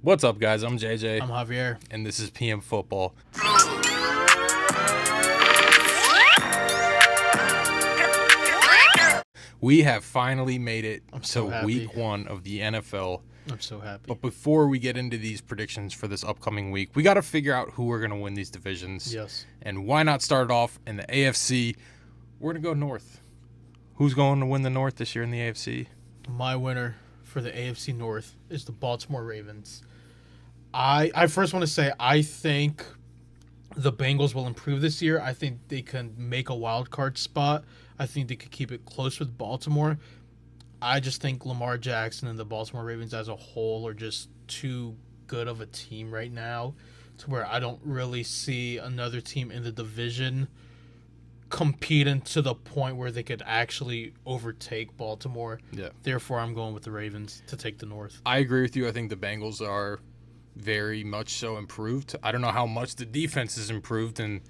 What's up, guys? I'm JJ, I'm Javier. and this is PM Football. We have finally made it so to happy. week 1 of the NFL. I'm so happy. But before we get into these predictions for this upcoming week, we got to figure out who we're going to win these divisions. Yes. And why not start it off in the AFC? We're going to go north. Who's going to win the north this year in the AFC? My winner for the AFC North is the Baltimore Ravens. I first want to say I think the Bengals will improve this year. I think they can make a wild card spot. I think they could keep it close with Baltimore. I just think Lamar Jackson and the Baltimore Ravens as a whole are just too good of a team right now to where I don't really see another team in the division competing to the point where they could actually overtake Baltimore. Yeah. Therefore, I'm going with the Ravens to take the North. I agree with you. I think the Bengals are very much so improved. I don't know how much the defense has improved, and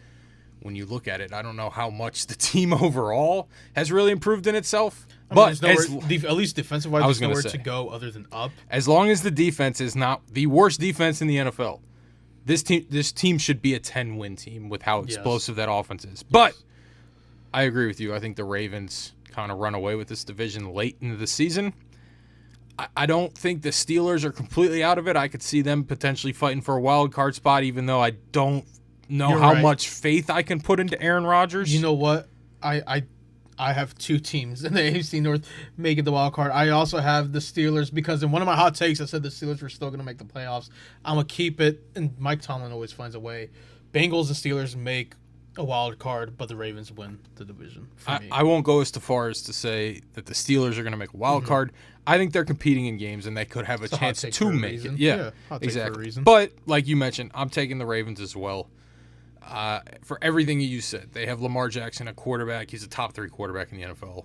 when you look at it, I don't know how much the team overall has really improved in itself. At least defensive-wise, there's nowhere to go other than up. As long as the defense is not the worst defense in the NFL, this team should be a 10-win team with how explosive that offense is. But I agree with you. I think the Ravens kind of run away with this division late into the season. I don't think the Steelers are completely out of it. I could see them potentially fighting for a wild card spot, even though I don't know how much faith I can put into Aaron Rodgers. You know what? I have two teams in the AFC North making the wild card. I also have the Steelers because in one of my hot takes I said the Steelers were still going to make the playoffs. I'm going to keep it, and Mike Tomlin always finds a way. Bengals and Steelers make a wild card, but the Ravens win the division for me. I won't go as far as to say that the Steelers are going to make a wild card. I think they're competing in games, and they could have a chance to make it. Yeah, exactly. But like you mentioned, I'm taking the Ravens as well. For everything you said, they have Lamar Jackson, a quarterback. He's a top 3 quarterback in the NFL.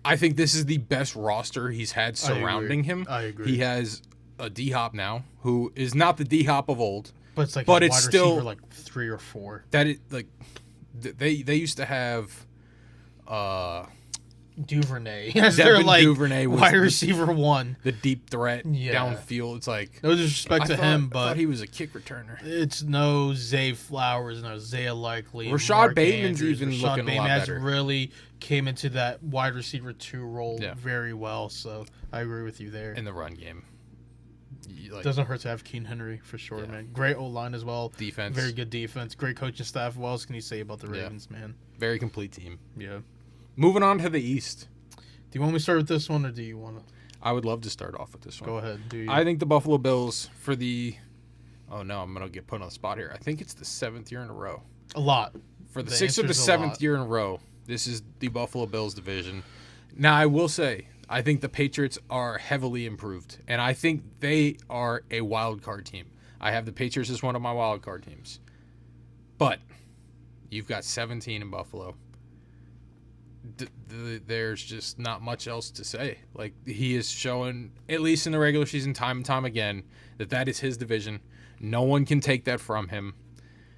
I think this is the best roster he's had surrounding him. I agree. He has a D-Hop now, who is not the D-Hop of old. But it's like but it's still receiver, like 3 or 4. They used to have Duvernay. Duvernay was wide receiver 1. The deep threat downfield. It's like no disrespect to him, but I thought he was a kick returner. It's no Zay Flowers, no Isaiah Likely. Rashad Bateman's even looking a lot better. Really came into that wide receiver 2 role very well. So I agree with you there. In the run game. Doesn't hurt to have Keen Henry for sure, man. Great O-line as well. Defense. Very good defense. Great coaching staff. What else can you say about the Ravens, man? Very complete team. Yeah. Moving on to the East. Do you want me to start with this one, or do you want to? I would love to start off with this one. Go ahead. Do you? I think the Buffalo Bills for the... Oh, no, I'm going to get put on the spot here. I think it's the 7th year in a row. A lot. For the 6th or the 7th year in a row, this is the Buffalo Bills division. Now, I will say, I think the Patriots are heavily improved, and I think they are a wild card team. I have the Patriots as one of my wild card teams. But you've got 17 in Buffalo. There's just not much else to say. He is showing, at least in the regular season, time and time again, that is his division. No one can take that from him.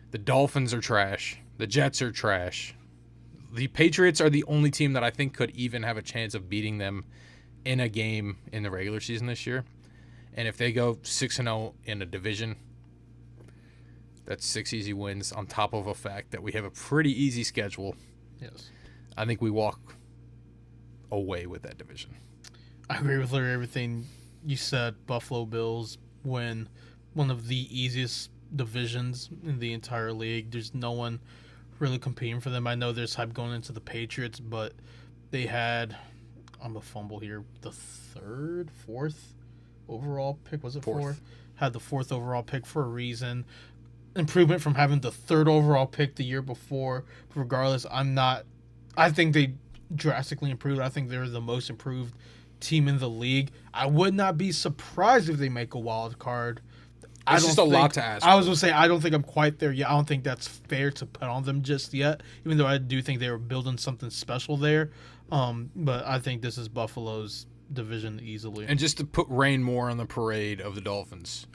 The Dolphins are trash. The Jets are trash. The Patriots are the only team that I think could even have a chance of beating them in a game in the regular season this year. And if they go 6-0 in a division, that's 6 easy wins on top of a fact that we have a pretty easy schedule. Yes. I think we walk away with that division. I agree with everything you said. Buffalo Bills win one of the easiest divisions in the entire league. There's no one really competing for them. I know there's hype going into the Patriots, but they had, I'm a fumble here, the 4th overall pick. Was it 4th? Had the 4th overall pick for a reason. Improvement from having the 3rd overall pick the year before. Regardless, I think they drastically improved. I think they're the most improved team in the league. I would not be surprised if they make a wild card. It's just a lot to ask. I was going to say, I don't think I'm quite there yet. I don't think that's fair to put on them just yet, even though I do think they were building something special there. But I think this is Buffalo's division easily. And just to put rain more on the parade of the Dolphins,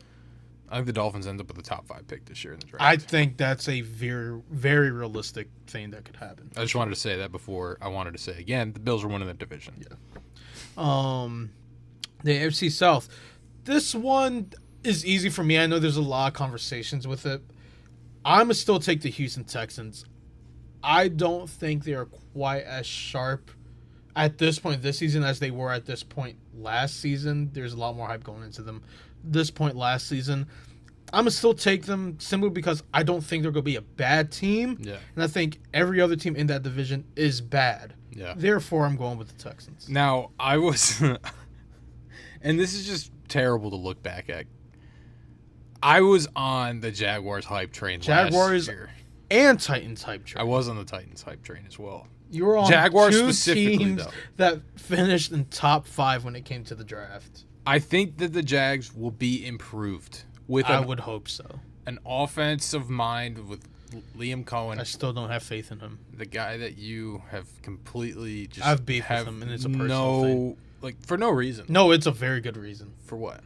I think the Dolphins end up with the top 5 pick this year in the draft. I think that's a very, very realistic thing that could happen. I just wanted to say that before. I wanted to say again, the Bills are winning that division. Yeah. The AFC South. This one is easy for me. I know there's a lot of conversations with it. I'm gonna still take the Houston Texans. I don't think they are quite as sharp at this point this season as they were at this point last season. There's a lot more hype going into them. This point last season, I'm gonna still take them simply because I don't think they're gonna be a bad team. Yeah. And I think every other team in that division is bad. Yeah. Therefore, I'm going with the Texans. Now, I was, and this is just terrible to look back at. I was on the Jaguars hype train Jaguars last year. And Titans hype train. I was on the Titans hype train as well. You were on Jaguars two specifically, teams though. that finished in top 5 when it came to the draft. I think that the Jags will be improved with I would hope so. an offensive mind with Liam Cohen, I still don't have faith in him. the guy that you have completely just I've beef with have him, and it's a personal thing. like for no reason. No, it's a very good reason. For what?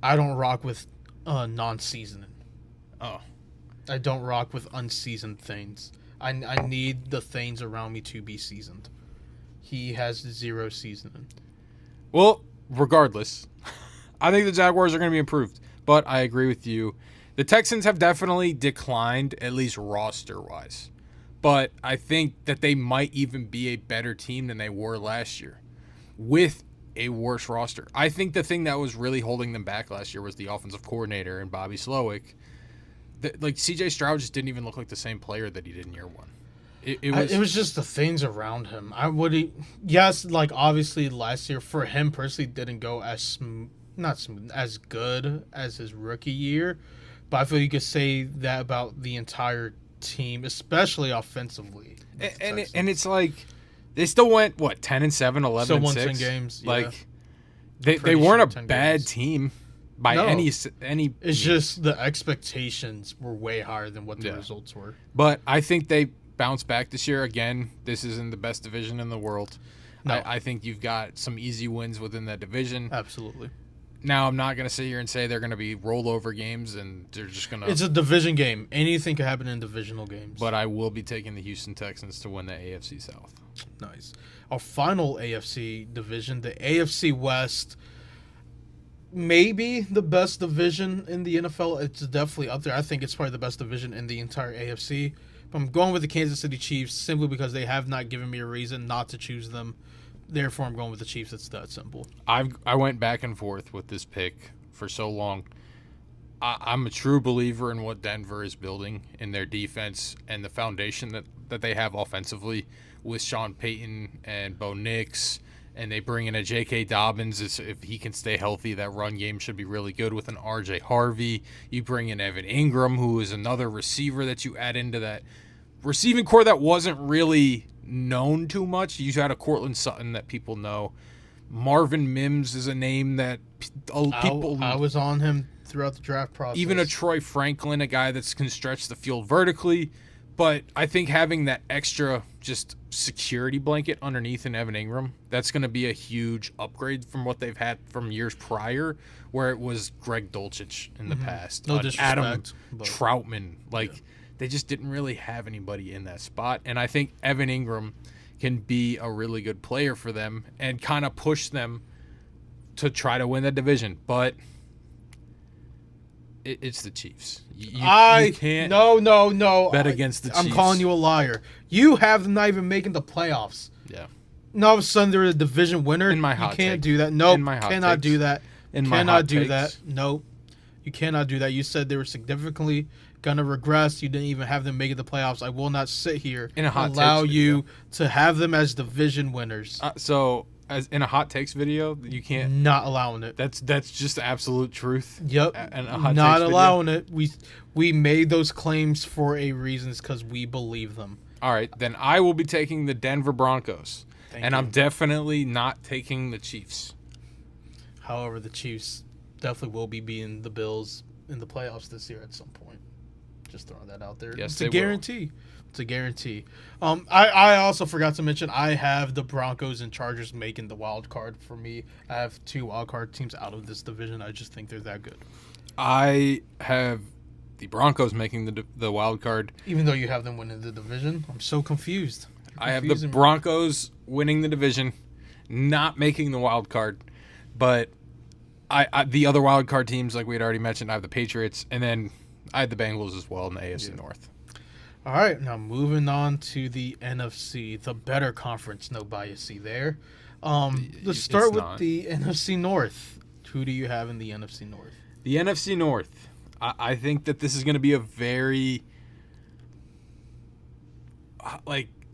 I don't rock with non-seasoning. Oh, I don't rock with unseasoned things. I need the things around me to be seasoned. He has 0 seasoning. well, regardless, I think the Jaguars are going to be improved. But I agree with you. The Texans have definitely declined, at least roster-wise. But I think that they might even be a better team than they were last year with a worse roster. I think the thing that was really holding them back last year was the offensive coordinator and Bobby Slowick. Like, C.J. Stroud just didn't even look like the same player that he did in year one. It was just the things around him. Yes, like obviously last year for him personally didn't go as not smooth, as good as his rookie year, but I feel you could say that about the entire team, especially offensively. And it's like they still went 10-7, 11-6. Still won 10 games. Yeah. Like they Pretty weren't sure a 10 bad games. team by No. any. It's just the expectations were way higher than what the Yeah. results were. But I think they bounce back this year. Again, this isn't the best division in the world. No. I think you've got some easy wins within that division. Absolutely. Now, I'm not going to sit here and say they're going to be rollover games and they're just going to. It's a division game. Anything can happen in divisional games. But I will be taking the Houston Texans to win the AFC South. Nice. Our final AFC division, the AFC West, maybe the best division in the NFL. It's definitely up there. I think it's probably the best division in the entire AFC. But I'm going with the Kansas City Chiefs simply because they have not given me a reason not to choose them. Therefore, I'm going with the Chiefs. It's that simple. I went back and forth with this pick for so long. I'm a true believer in what Denver is building in their defense and the foundation that they have offensively with Sean Payton and Bo Nix. And they bring in a J.K. Dobbins. If he can stay healthy, that run game should be really good with an R.J. Harvey. You bring in Evan Ingram, who is another receiver that you add into that receiving core that wasn't really known too much. You had a Cortland Sutton that people know. Marvin Mims is a name that people... I was on him throughout the draft process. Even a Troy Franklin, a guy that can stretch the field vertically. But I think having that extra just security blanket underneath in Evan Ingram, that's going to be a huge upgrade from what they've had from years prior, where it was Greg Dulcich in the past. No disrespect, Adam but- Troutman. They just didn't really have anybody in that spot. And I think Evan Ingram can be a really good player for them and kind of push them to try to win the division. But it's the Chiefs. You can't no. bet against the Chiefs. I'm calling you a liar. You have them not even making the playoffs. Yeah. And all of a sudden they're a division winner. In my you hot can't take. do that. Nope. In my hot Cannot takes. do that. In my Cannot hot do takes. that. Nope. You cannot do that. You said they were significantly gonna regress. You didn't even have them making the playoffs. I will not sit here In a hot and allow takes you to have them as division winners. So, as in a hot takes video, you can't. Not allowing it. That's just absolute truth. Yep. And a hot Not takes video? allowing it. We made those claims for a reason because we believe them. All right, then I will be taking the Denver Broncos, Thank and you. I'm definitely not taking the Chiefs. However, the Chiefs definitely will be beating the Bills in the playoffs this year at some point. Just throwing that out there. Yes, it's they a will. guarantee. It's a guarantee. I also forgot to mention I have the Broncos and Chargers making the wild card for me. I have 2 wild card teams out of this division. I just think they're that good. I have the Broncos making the wild card. Even though you have them winning the division, I'm so confused. You're I have the confusing me. Broncos winning the division, not making the wild card, but I the other wild card teams, like we had already mentioned, I have the Patriots, and then I had the Bengals as well in the AFC North. All right, now moving on to the NFC, the better conference. No bias there. Let's start with the NFC North. Who do you have in the NFC North? The NFC North. I think that this is going to be a very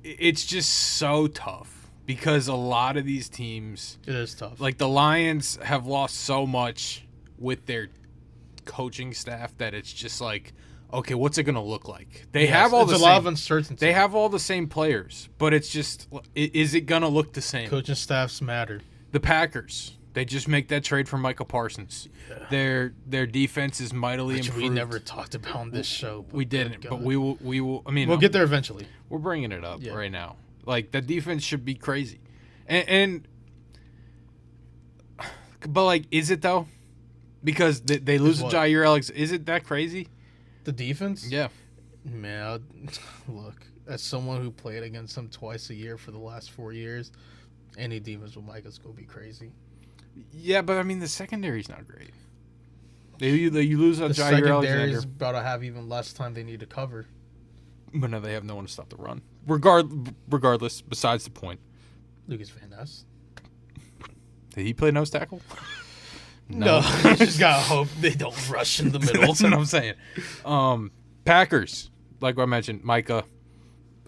it's just so tough because a lot of these teams. It is tough. Like the Lions have lost so much with their coaching staff that it's just like, okay, what's it going to look like? They have all the a lot of uncertainty. They have all the same players, but it's just, is it going to look the same? Coaching staffs matter. The Packers, they just make that trade for Michael Parsons. Yeah. Their defense is mightily improved. We never talked about on this show. We didn't, but we will. I mean, we'll get there eventually. We're bringing it up right now. Like the defense should be crazy, but like, is it though? Because they lose to Jair Alex. Is it that crazy? The defense? Yeah. Man, look, as someone who played against them twice a year for the last 4 years, any defense with Micah's going to be crazy. Yeah, but I mean, the secondary's not great. You lose on Jair Alexander. The secondary's about to have even less time they need to cover. But now they have no one to stop the run. Regardless, besides the point. Lucas Van Ness. Did he play nose tackle? No, you just gotta hope they don't rush in the middle. That's what I'm saying. Packers, like I mentioned, Micah.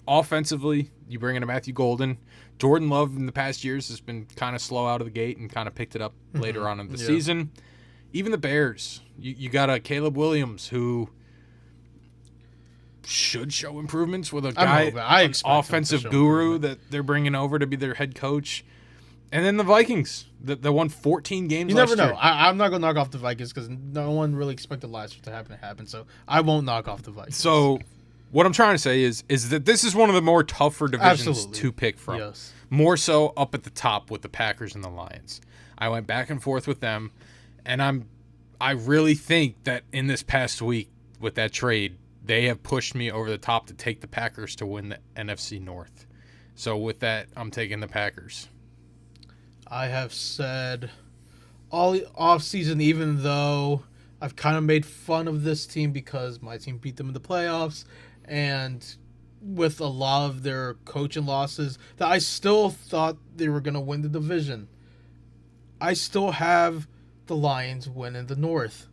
Offensively, you bring in a Matthew Golden. Jordan Love in the past years has been kind of slow out of the gate and kind of picked it up later on in the season. Even the Bears, you got a Caleb Williams who should show improvements with a guy, an offensive guru that they're bringing over to be their head coach. And then the Vikings, that won 14 games last year. You never know. I'm not going to knock off the Vikings because no one really expected last year to happen. So I won't knock off the Vikings. So what I'm trying to say is that this is one of the more tougher divisions to pick from. Yes. More so up at the top with the Packers and the Lions. I went back and forth with them, and I really think that in this past week with that trade, they have pushed me over the top to take the Packers to win the NFC North. So with that, I'm taking the Packers. I have said all offseason, even though I've kind of made fun of this team because my team beat them in the playoffs, and with a lot of their coaching losses, that I still thought they were going to win the division. I still have the Lions winning the North.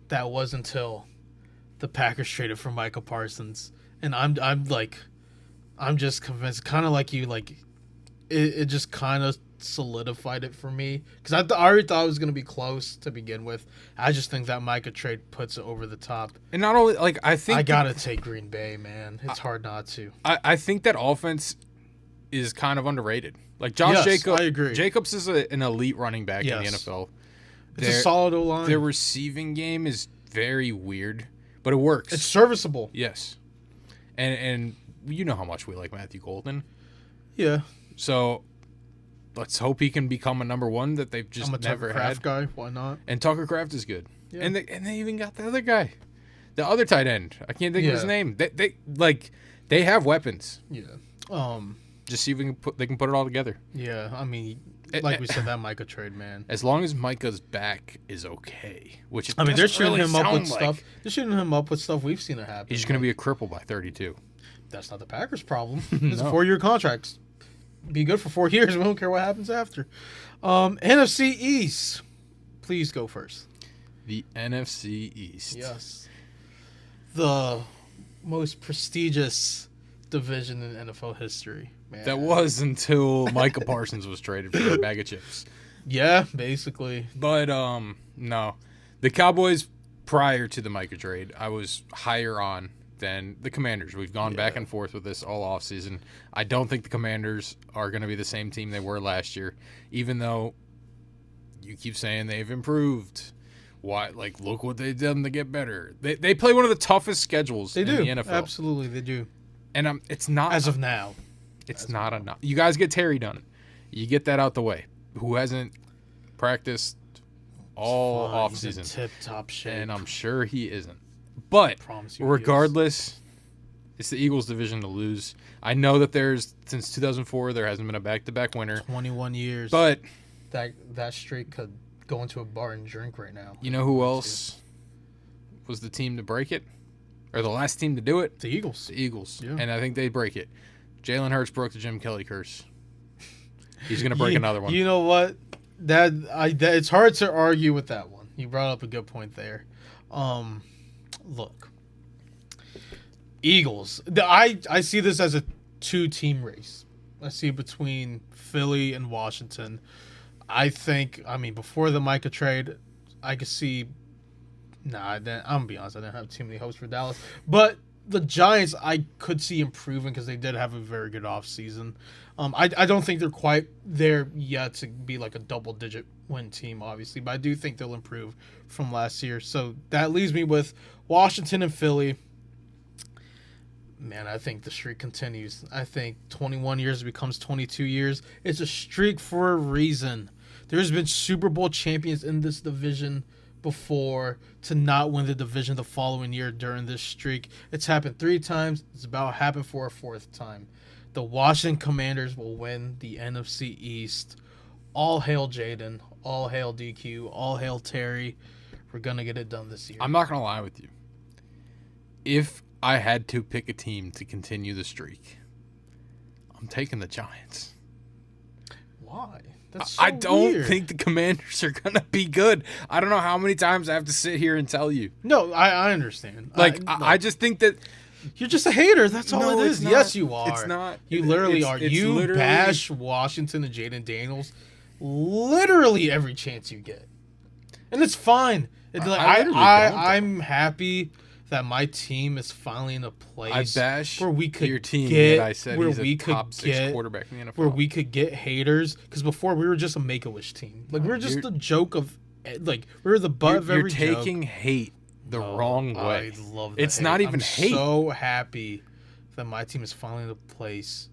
That was until the Packers traded for Michael Parsons, and I'm just convinced, kind of like you, like it just kind of solidified it for me because I already thought it was going to be close to begin with. I just think that Micah trade puts it over the top. And not only, like, I think I gotta take Green Bay, man. It's hard not to. I think that offense is kind of underrated. Like Josh Jacobs, I agree. Jacobs is an elite running back in the NFL. It's a solid O-line. Their receiving game is very weird, but it works. It's serviceable. Yes, and you know how much we like Matthew Golden. Yeah. So let's hope he can become a number one that they've just never had. Kraft guy, why not? And Tucker Kraft is good. Yeah. And they even got the other guy, the other tight end. I can't think of his name. They have weapons. Yeah. Just see if they can put it all together. Yeah, I mean, like we said, that Micah trade, man. As long as Micah's back is okay, which they're shooting him up with stuff. They're shooting him up with stuff we've seen it happen. He's going to be a cripple by 32. That's not the Packers' problem. It's a 4-year contract. Be good for 4 years. We don't care what happens after. NFC East. Please go first. The NFC East. Yes. The most prestigious division in NFL history. Man. That was until Micah Parsons was traded for a bag of chips. Yeah, basically. But no. The Cowboys, prior to the Micah trade, I was higher on than the Commanders. We've gone back and forth with this all offseason. I don't think the Commanders are going to be the same team they were last year, even though you keep saying they've improved. Why? Like, look what they've done to get better. They play one of the toughest schedules in the NFL. Absolutely, they do. And it's not as of now. It's not enough. You guys get Terry done. You get that out the way. Who hasn't practiced all offseason? Tip-top shape. And I'm sure he isn't. But regardless, it's the Eagles' division to lose. I know that since 2004, there hasn't been a back-to-back winner. 21 years. But that streak could go into a bar and drink right now. You know who else was the team to break it? Or the last team to do it? The Eagles. The Eagles. Yeah. And I think they break it. Jalen Hurts broke the Jim Kelly curse. He's going to break another one. You know what? It's hard to argue with that one. You brought up a good point there. Look, Eagles. I see this as a 2-team race. I see between Philly and Washington. Before the Micah trade, I could see. I'm gonna be honest. I didn't have too many hopes for Dallas, but the Giants I could see improving because they did have a very good offseason. I don't think they're quite there yet to be like a double-digit win team, obviously, but I do think they'll improve from last year. So that leaves me with Washington and Philly. Man, I think the streak continues. I think 21 years becomes 22 years. It's a streak for a reason. There's been Super Bowl champions in this division before to not win the division the following year during this streak. It's happened 3 times. It's about to happen for a 4th time. The Washington Commanders will win the NFC East. All hail Jaden. All hail DQ. All hail Terry. We're going to get it done this year. I'm not going to lie with you. If I had to pick a team to continue the streak, I'm taking the Giants. Why? That's so I don't weird. think the Commanders are going to be good. I don't know how many times I have to sit here and tell you. No, I understand. I just think that you're just a hater. That's all No, it it's is. not. Yes, you are. It's not. You literally are. It's You literally- bash Washington and Jaden Daniels literally every chance you get, and it's fine. It's like, I literally don't, though. I'm happy that my team is finally in a place I bash where we could your team get that I said where he's a we could top 6 get quarterback in the NFL. where we could get haters, because before we were just a Make-A-Wish team. Like, we were just a joke of, like, we were the butt of you're every taking joke. hate the wrong way. I love that. It's hate. not even I'm hate. so happy that my team is finally in a place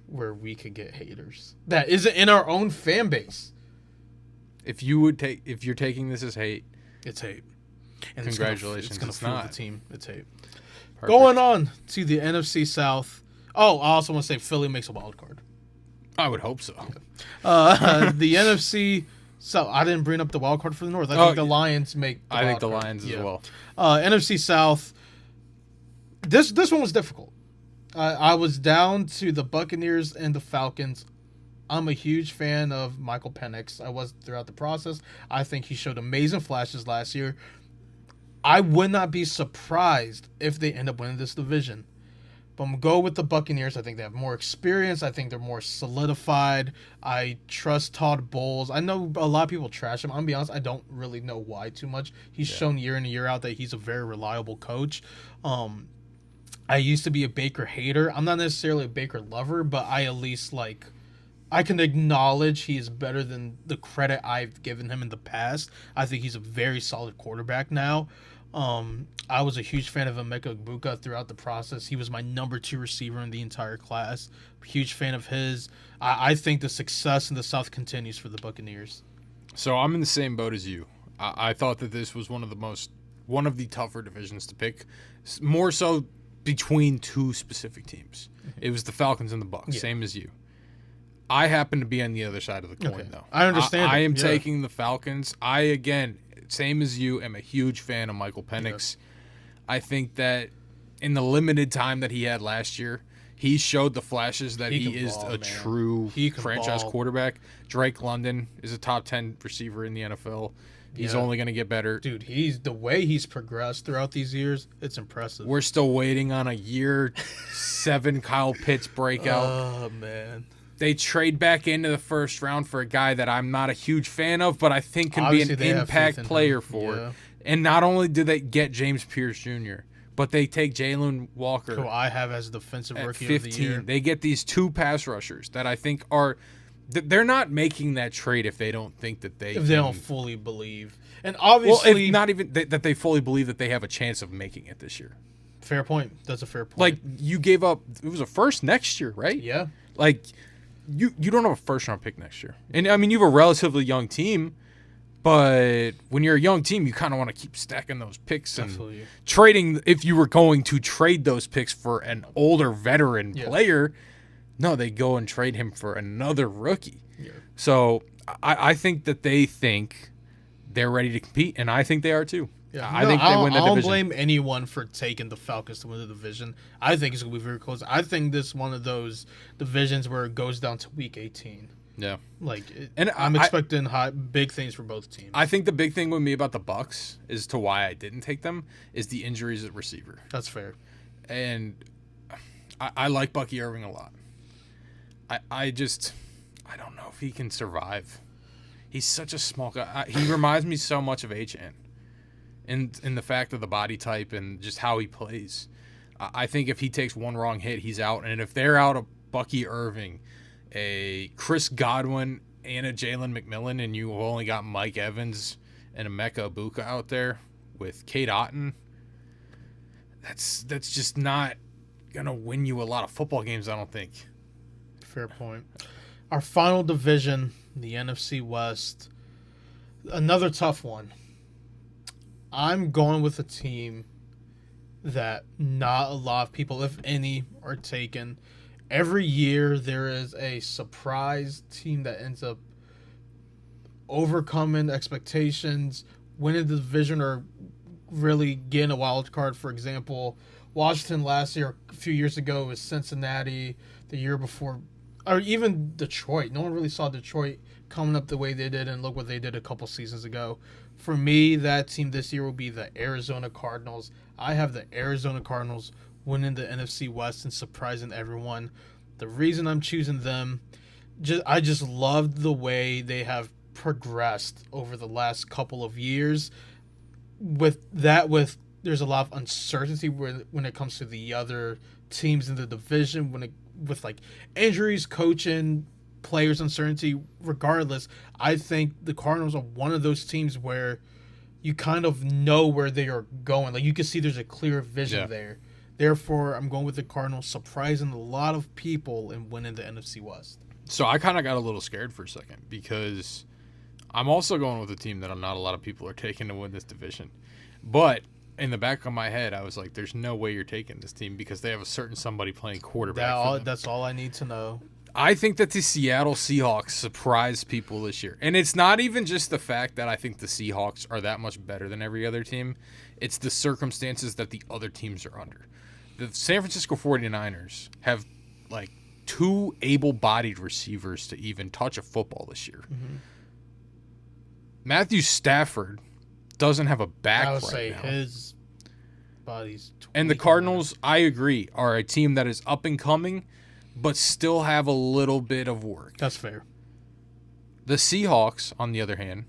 where we could get haters that isn't in our own fan base. If you're taking this as hate, It's hate. And Congratulations, It's gonna it's fool not. the team. It's hate. perfect. Going on to the NFC South. Oh, I also want to say Philly makes a wild card. I would hope so. The NFC. So I didn't bring up the wild card for the North. I think the Lions make. I think the wild card. Lions Yeah. as well. NFC South. This one was difficult. I was down to the Buccaneers and the Falcons. I'm a huge fan of Michael Penix. I was throughout the process. I think he showed amazing flashes last year. I would not be surprised if they end up winning this division. But I'm going to go with the Buccaneers. I think they have more experience. I think they're more solidified. I trust Todd Bowles. I know a lot of people trash him. I'm going to be honest, I don't really know why too much. He's shown year in and year out that he's a very reliable coach. I used to be a Baker hater. I'm not necessarily a Baker lover, but I at least I can acknowledge he is better than the credit I've given him in the past. I think he's a very solid quarterback now. I was a huge fan of Emeka Egbuka throughout the process. He was my number 2 receiver in the entire class. Huge fan of his. I think the success in the South continues for the Buccaneers. So I'm in the same boat as you. I thought that this was one of the tougher divisions to pick, more so between 2 specific teams. It was the Falcons and the Bucs, same as you. I happen to be on the other side of the coin, though. I understand. I am taking the Falcons. I, again, same as you, am a huge fan of Michael Penix. I think that in the limited time that he had last year, he showed the flashes that he is ball, a man. true He can franchise ball. quarterback. Drake London is a top 10 receiver in the NFL. He's only going to get better. Dude, the way he's progressed throughout these years, it's impressive. We're still waiting on a year 7 Kyle Pitts breakout. Oh, man. They trade back into the first round for a guy that I'm not a huge fan of, but I think can Obviously, be they an have impact faith in player him. for. Yeah. And not only do they get James Pierce Jr., but they take Jalen Walker Who I have as defensive at rookie of the 15. year. They get these 2 pass rushers that I think are. They're not making that trade if they don't think that they. If they can- don't fully believe. And Well, obviously, if not even that they fully believe that they have a chance of making it this year. fair point. That's a fair point. Like you gave up. It was a first next year, right? yeah. Like you don't have a first round pick next year. And I mean you have a relatively young team, but when you're a young team, you kind of want to keep stacking those picks and Absolutely. trading if you were going to trade those picks for an older veteran player, no, they go and trade him for another rookie. Yeah. So I think that they think they're ready to compete, and I think they are too. Yeah, I think they win the I don't division. blame anyone for taking the Falcons to win the division. I think it's going to be very close. I think this is one of those divisions where it goes down to week 18. Yeah. And I'm expecting big things for both teams. I think the big thing with me about the Bucs is to why I didn't take them is the injuries at receiver. That's fair. And I like Bucky Irving a lot. I don't know if he can survive. He's such a small guy. He reminds me so much of Achane in the fact of the body type and just how he plays. I think if he takes one wrong hit, he's out. And if they're out of Bucky Irving, a Chris Godwin, and a Jalen McMillan, and you only got Mike Evans and Emeka Ibuka out there with Kate Otten, that's just not going to win you a lot of football games, I don't think. Fair point. Our final division, the NFC West, another tough one. I'm going with a team that not a lot of people, if any, are taking. Every year there is a surprise team that ends up overcoming expectations, winning the division, or really getting a wild card. For example, Washington last year, a few years ago, was Cincinnati. The year before, or even Detroit. No one really saw Detroit coming up the way they did, and look what they did a couple seasons ago. For me, that team this year will be the Arizona Cardinals. I have the Arizona Cardinals winning the NFC West and surprising everyone. The reason I'm choosing them, I just loved the way they have progressed over the last couple of years. With there's a lot of uncertainty when it comes to the other teams in the division, with like injuries, coaching, players' uncertainty. Regardless, I think the Cardinals are one of those teams where you kind of know where they are going. Like, you can see there's a clear vision there. Therefore, I'm going with the Cardinals, surprising a lot of people and winning the NFC West. So I kind of got a little scared for a second because I'm also going with a team that not a lot of people are taking to win this division. But in the back of my head, I was like, there's no way you're taking this team because they have a certain somebody playing quarterback for them. That's all I need to know. I think that the Seattle Seahawks surprised people this year. And it's not even just the fact that I think the Seahawks are that much better than every other team. It's the circumstances that the other teams are under. The San Francisco 49ers have, like, 2 able-bodied receivers to even touch a football this year. Mm-hmm. Matthew Stafford doesn't have a back I would right say now. his body's And the Cardinals, I agree, are a team that is up and coming, but still have a little bit of work. That's fair. The Seahawks, on the other hand,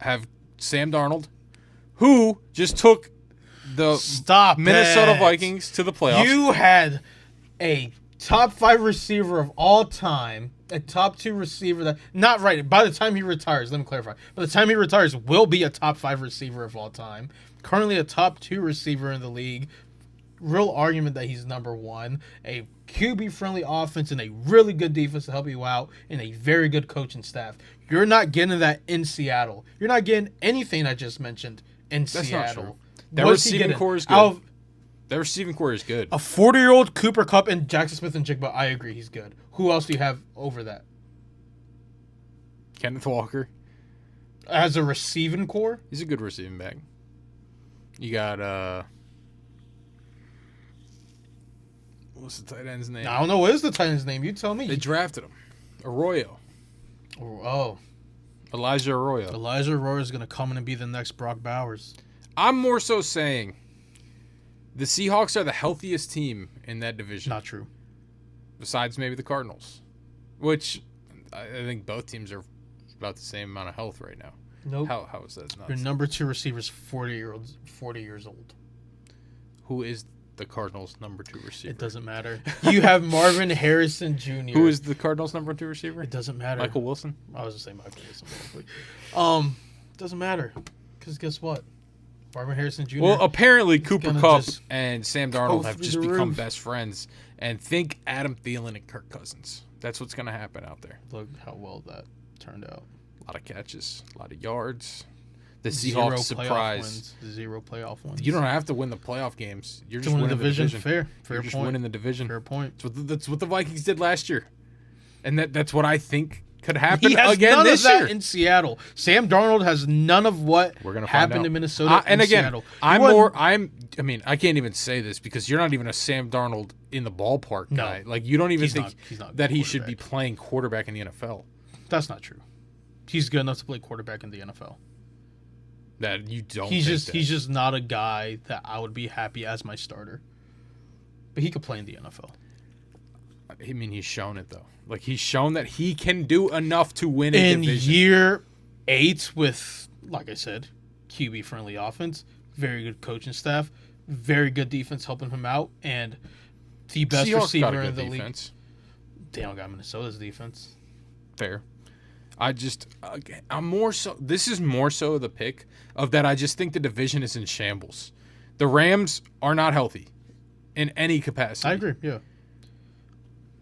have Sam Darnold, who just took the Minnesota Vikings to the playoffs. You had a top 5 receiver of all time, a top 2 receiver that, not right, by the time he retires, let me clarify, by the time he retires, will be a top 5 receiver of all time. Currently a top 2 receiver in the league. Real argument that he's number 1. A QB-friendly offense and a really good defense to help you out, and a very good coaching staff. You're not getting that in Seattle. You're not getting anything I just mentioned in Seattle. Not true. Their receiving core is good. Their receiving core is good. A 40-year-old Cooper Kupp and Jackson Smith-Njigba, I agree, he's good. Who else do you have over that? Kenneth Walker. As a receiving core? He's a good receiving back. You got, what's the tight end's name? I don't know. What is the tight end's name? You tell me. They drafted him. Arroyo. Oh. Elijah Arroyo. Elijah Arroyo is going to come in and be the next Brock Bowers. I'm more so saying the Seahawks are the healthiest team in that division. Not true. Besides maybe the Cardinals, which I think both teams are about the same amount of health right now. Nope. How is that nuts? Your number 2 receiver is 40 years old. Who is the Cardinals' number 2 receiver? It doesn't matter. You have Marvin Harrison Jr. Who is the Cardinals' number 2 receiver? It doesn't matter. Michael Wilson? I was going to say Michael Wilson. Probably. Doesn't matter. Because guess what? Marvin Harrison Jr. Well, apparently Cooper Kupp just and Sam Darnold have through just the become roof. best friends. And think Adam Thielen and Kirk Cousins. That's what's going to happen out there. Look how well that turned out. A lot of catches, a lot of yards. The Zero Seahawks playoff surprise. wins. 0 playoff wins. You don't have to win the playoff games. You're To just win winning the division. Fair Fair You're just point. winning the division. Fair point. That's what the Vikings did last year. And that's what I think could happen He has again none this of that year. in Seattle. Sam Darnold has none of what We're gonna find happened out. in Minnesota And in again, Seattle. I mean, I can't even say this because you're not even a Sam Darnold in the ballpark No. guy. Like, you don't even He's think not- he's not a that good he should be quarterback. playing quarterback in the NFL. That's not true. He's good enough to play quarterback in the NFL. That you don't. He's think just that. he's just not a guy that I would be happy as my starter. But he could play in the NFL. I mean, he's shown it though. Like, he's shown that he can do enough to win a In division. year 8 with, like I said, QB friendly offense, very good coaching staff, very good defense helping him out, and the best Seahawks got a receiver good in the league. defense. They don't got Minnesota's defense. Fair. I'm more so. This is more so the pick of that. I just think the division is in shambles. The Rams are not healthy in any capacity. I agree. Yeah.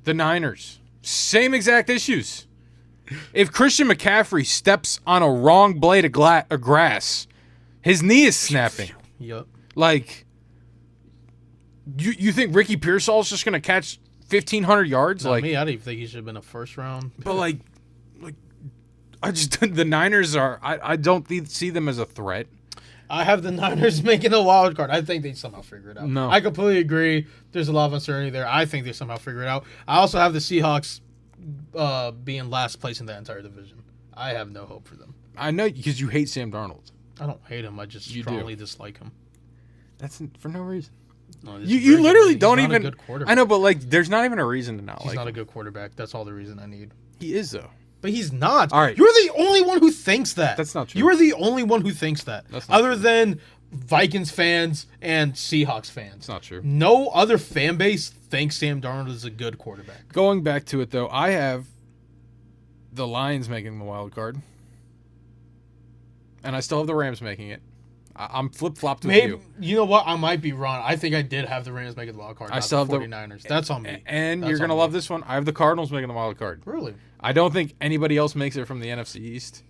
The Niners, same exact issues. If Christian McCaffrey steps on a wrong blade of grass, his knee is snapping. Yep. Like, you think Ricky Pearsall's just gonna catch 1,500 yards? Not Like, me, I didn't even think he should have been a first round. but like, I just the Niners are. I don't see them as a threat. I have the Niners making a wild card. I think they somehow figure it out. No. I completely agree. There's a lot of uncertainty there. I think they somehow figure it out. I also have the Seahawks being last place in that entire division. I have no hope for them. I know because you hate Sam Darnold. I don't hate him. I just You do. strongly dislike him. That's for no reason. No, this is You very good. literally He's don't not a even. good quarterback. I know, but like, there's not even a reason to not He's like. not a him. good quarterback. That's all the reason I need. He is though. But he's not. All right. You're the only one who thinks that. That's not true. You are the only one who thinks that. That's not Other than Vikings fans and Seahawks fans. It's not true. No other fan base thinks Sam Darnold is a good quarterback. Going back to it though, I have the Lions making the wild card, and I still have the Rams making it. I'm flip flopped with Maybe you. you know what? I might be wrong. I think I did have the Rams making the wild card. I Not still the have the 49ers. That's on me. And That's you're gonna on love me. this one. I have the Cardinals making the wild card. Really? I don't think anybody else makes it from the NFC East.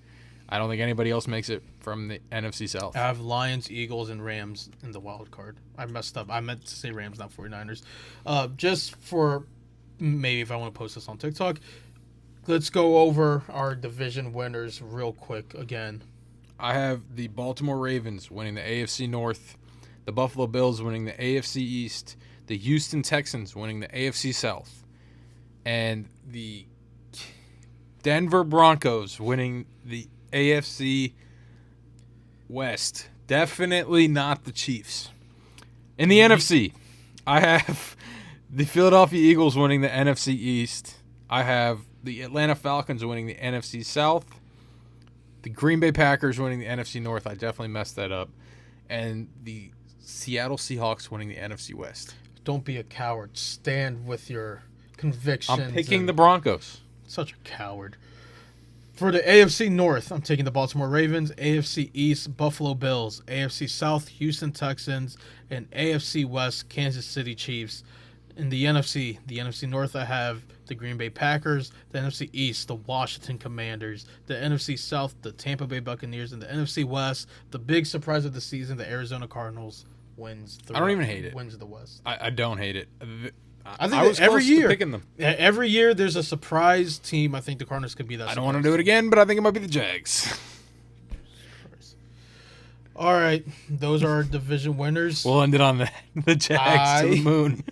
I don't think anybody else makes it from the NFC South. I have Lions, Eagles, and Rams in the wild card. I messed up. I meant to say Rams, not 49ers. Just for maybe if I want to post this on TikTok, let's go over our division winners real quick again. I have the Baltimore Ravens winning the AFC North, the Buffalo Bills winning the AFC East, the Houston Texans winning the AFC South, and the Denver Broncos winning the AFC West. Definitely not the Chiefs. In the NFC, I have the Philadelphia Eagles winning the NFC East. I have the Atlanta Falcons winning the NFC South. The Green Bay Packers winning the NFC North. I definitely messed that up. And the Seattle Seahawks winning the NFC West. Don't be a coward. Stand with your convictions. I'm picking and- the Broncos. Such a coward. For the AFC North, I'm taking the Baltimore Ravens, AFC East, Buffalo Bills, AFC South, Houston Texans, and AFC West, Kansas City Chiefs. In the NFC North, I have the Green Bay Packers, the NFC East, the Washington Commanders, the NFC South, the Tampa Bay Buccaneers, and the NFC West, the big surprise of the season, the Arizona Cardinals wins the I don't even hate it. Wins the West. I don't hate it. I think that was every close to year, picking them. every year there's a surprise team. I think the Cardinals could be that. I don't want to do it again, but I think it might be the Jags. All right, those are our division winners. We'll end it on the Jags to the moon.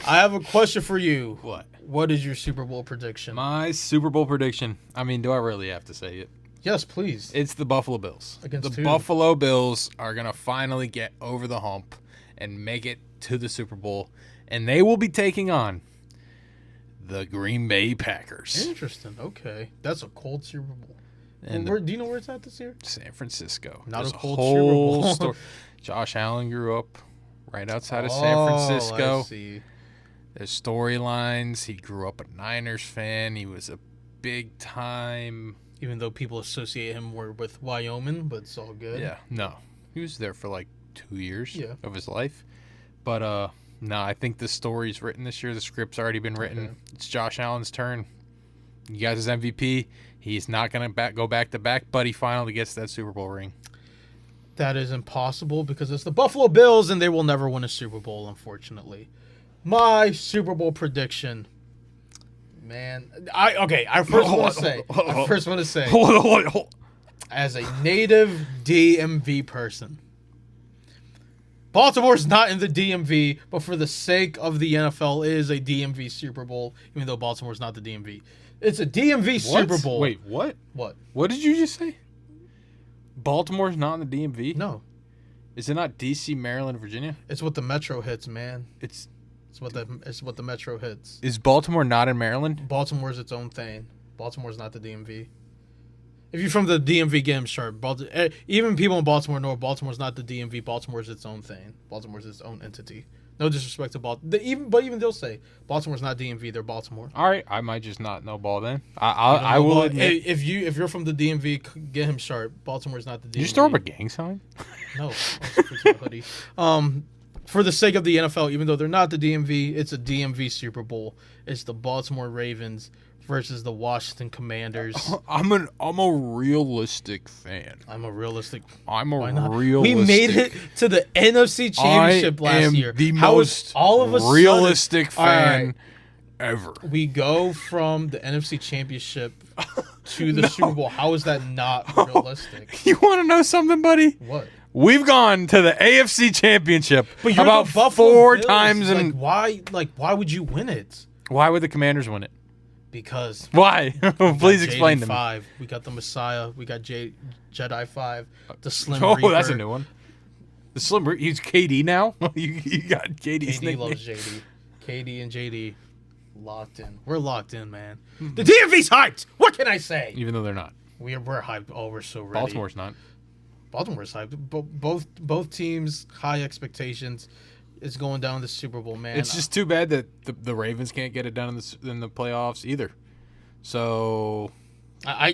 I have a question for you. What? What is your Super Bowl prediction? My Super Bowl prediction. I mean, do I really have to say it? Yes, please. It's the Buffalo Bills. Against the who? Buffalo Bills are going to finally get over the hump and make it to the Super Bowl, and they will be taking on the Green Bay Packers. Interesting. Okay, that's a cold Super Bowl. And Where, do you know where it's at this year? San Francisco. Not There's a cold whole Super Bowl. story. Josh Allen grew up right outside of San Francisco. I see. There's storylines. He grew up a Niners fan. He was a big time. Even though people associate him more with Wyoming, but it's all good. Yeah, no. He was there for like 2 years Yeah. of his life. But no, I think the story's written this year. The script's already been written. Okay. It's Josh Allen's turn. You guys his MVP. He's not going to go back to back, but he finally gets that Super Bowl ring. That is impossible because it's the Buffalo Bills and they will never win a Super Bowl, unfortunately. My Super Bowl prediction. Man, I first want to say, Hold on. as a native DMV person, Baltimore's not in the DMV, but for the sake of the NFL, it is a DMV Super Bowl, even though Baltimore's not the DMV. It's a DMV Super Bowl. Wait, what? What? What did you just say? Baltimore's not in the DMV? No. Is it not DC, Maryland, Virginia? It's what the Metro hits, man. It's It's what the Metro hits. Is Baltimore not in Maryland? Baltimore's its own thing. Baltimore's not the DMV. If you're from the DMV, get him sharp. Even people in Baltimore know Baltimore's not the DMV. Baltimore's its own thing. Baltimore's its own entity. No disrespect to Baltimore. Even they'll say Baltimore's not DMV. They're Baltimore. All right, I might just not know ball then. I will admit. If you're from the DMV, get him sharp. Baltimore's not the DMV. Did you just throw up a gang sign? No, hoodie. For the sake of the NFL, even though they're not the DMV, it's a DMV Super Bowl. It's the Baltimore Ravens versus the Washington Commanders. I'm a realistic fan. I'm a realistic. I'm Why a not? realistic. We made it to the NFC Championship last year. The How is most all of a realistic sudden, fan ever. we go from the NFC Championship to the Super Bowl. How is that not realistic? You want to know something, buddy? What? We've gone to the AFC Championship But you're about the Buffalo 4 Bills. times. And Why would you win it? why would the Commanders win it? Because Why? Please explain to me. JD5. We got the Messiah. We got Jedi 5. The Slim Oh, Reaper. that's a new one. The Slim Reaper. He's KD now. you got KD's KD nickname. loves JD. KD and JD locked in. We're locked in, man. The DMV's hyped. What can I say? Even though they're not. We're hyped. Oh, we're so ready. Baltimore's not. Baltimore's hyped. Both teams high expectations. It's going down the Super Bowl, man. It's just too bad that the Ravens can't get it done in the playoffs either. So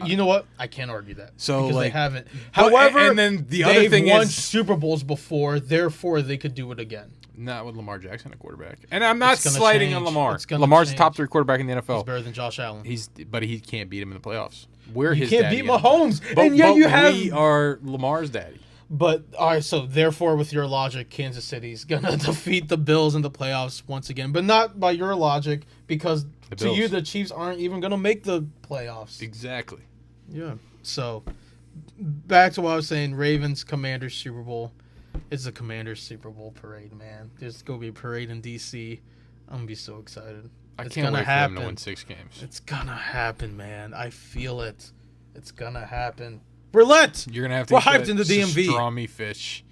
you know what? I can't argue that. So, because like- they haven't. But- However, and then the other they've thing won is- Super Bowls before, therefore they could do it again. not with Lamar Jackson at quarterback. And I'm not It's gonna slighting on change. Lamar. It's gonna Lamar's change. the top 3 quarterback in the He's NFL. better than Josh Allen. But he can't beat him in the playoffs. We're You his can't daddy beat in the Mahomes, playoffs. and yet you have. We are Lamar's daddy. But all right, so therefore, with your logic, Kansas City's gonna defeat the Bills in the playoffs once again, but not by your logic, because to Bills. you the Chiefs aren't even gonna make the playoffs. Exactly. Yeah. So back to what I was saying: Ravens, Commanders, Super Bowl. It's the Commanders Super Bowl parade, man. There's gonna be a parade in DC. I'm gonna be so excited. I It's can't gonna wait for happen. them to win 6 games. It's gonna happen, man. I feel it. It's gonna happen. We're lit. You're gonna have to We're eat hyped that in the DMV. pastrami fish,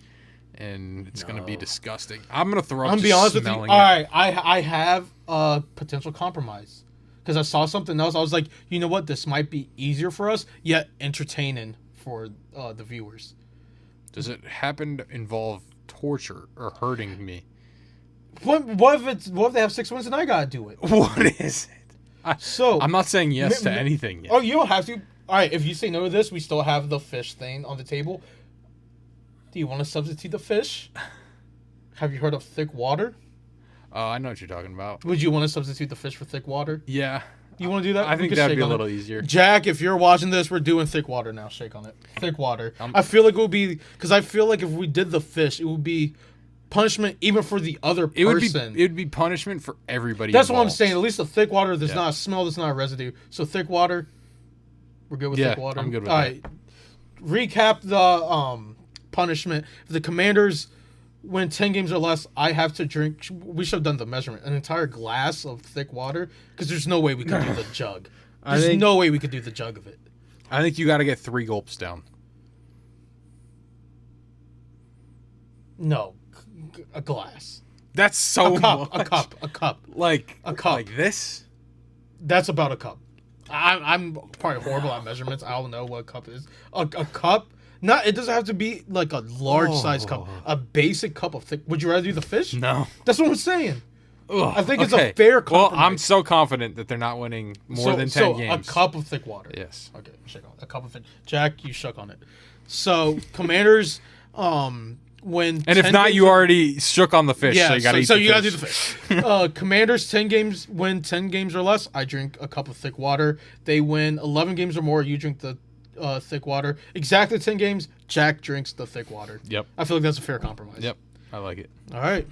and it's gonna be No. disgusting. I'm gonna throw up. I'm gonna be just honest with you. smelling All it. right, I have a potential compromise because I saw something else. I was like, you know what? This might be easier for us, yet entertaining for the viewers. Does it happen to involve torture or hurting me? What if they have 6 wins and I gotta do it? What is it? So I'm not saying yes to m- anything yet. Oh, you don't have to. All right, if you say no to this, we still have the fish thing on the table. Do you want to substitute the fish? Have you heard of thick water? I know what you're talking about. Would you want to substitute the fish for thick water? Yeah, You want to do that? I We think could that'd shake be a on it. little easier. Jack, if you're watching this, we're doing thick water now. Shake on it. Thick water. I feel like it would be because I feel like if we did the fish, it would be punishment even for the other It would person. be punishment for everybody. That's what I'm involved. saying. At least the thick water, there's Yeah. not a smell, there's not a residue. So thick water, we're good with Yeah, thick water. I'm good with All that. right. Recap the punishment. If the Commanders win 10 games or less, I have to drink. We should have done the measurement. An entire glass of thick water because there's no way we could do the jug. I There's think- no way we could do the jug of it. I think you got to get 3 gulps down. No, a glass. That's so A cup. much. A cup. A cup. Like A cup. Like this. That's about a cup. I'm probably horrible at measurements. I don't know what a cup is. A cup. Not. It doesn't have to be like a large size cup. A basic cup of thick. Would you rather do the fish? No. That's what I'm saying. Ugh, I think it's a fair Well, compromise. I'm so confident that they're not winning more than 10 games. a cup of thick water. Yes. Okay, shake on it. A cup of thick. Jack, you shook on it. So Commanders, when And if 10 not, games you are- already shook on the fish. Yeah, so you got to eat so the you gotta fish. do the fish. Commanders 10 games win 10 games or less. I drink a cup of thick water. They win 11 games or more. You drink the thick water. Exactly 10 games. Jack drinks the thick water. Yep. I feel like that's a fair compromise. Yep. I like it. All right.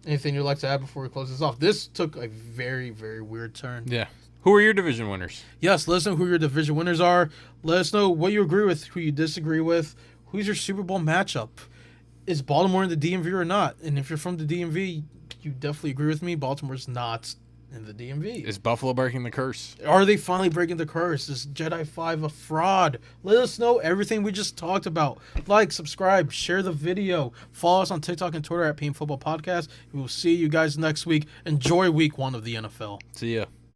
Anything you'd like to add before we close this off? This took a very, very weird turn. Yeah. Who are your division winners? Yes, let us know who your division winners are. Let us know what you agree with, who you disagree with. Who's your Super Bowl matchup? Is Baltimore in the DMV or not? And if you're from the DMV, you definitely agree with me. Baltimore's not in the DMV. Is Buffalo breaking the curse? Are they finally breaking the curse? Is Jedi 5 a fraud? Let us know everything we just talked about. Like, subscribe, share the video. Follow us on TikTok and Twitter at Pain Football Podcast. We will see you guys next week. Enjoy week 1 of the NFL. See ya.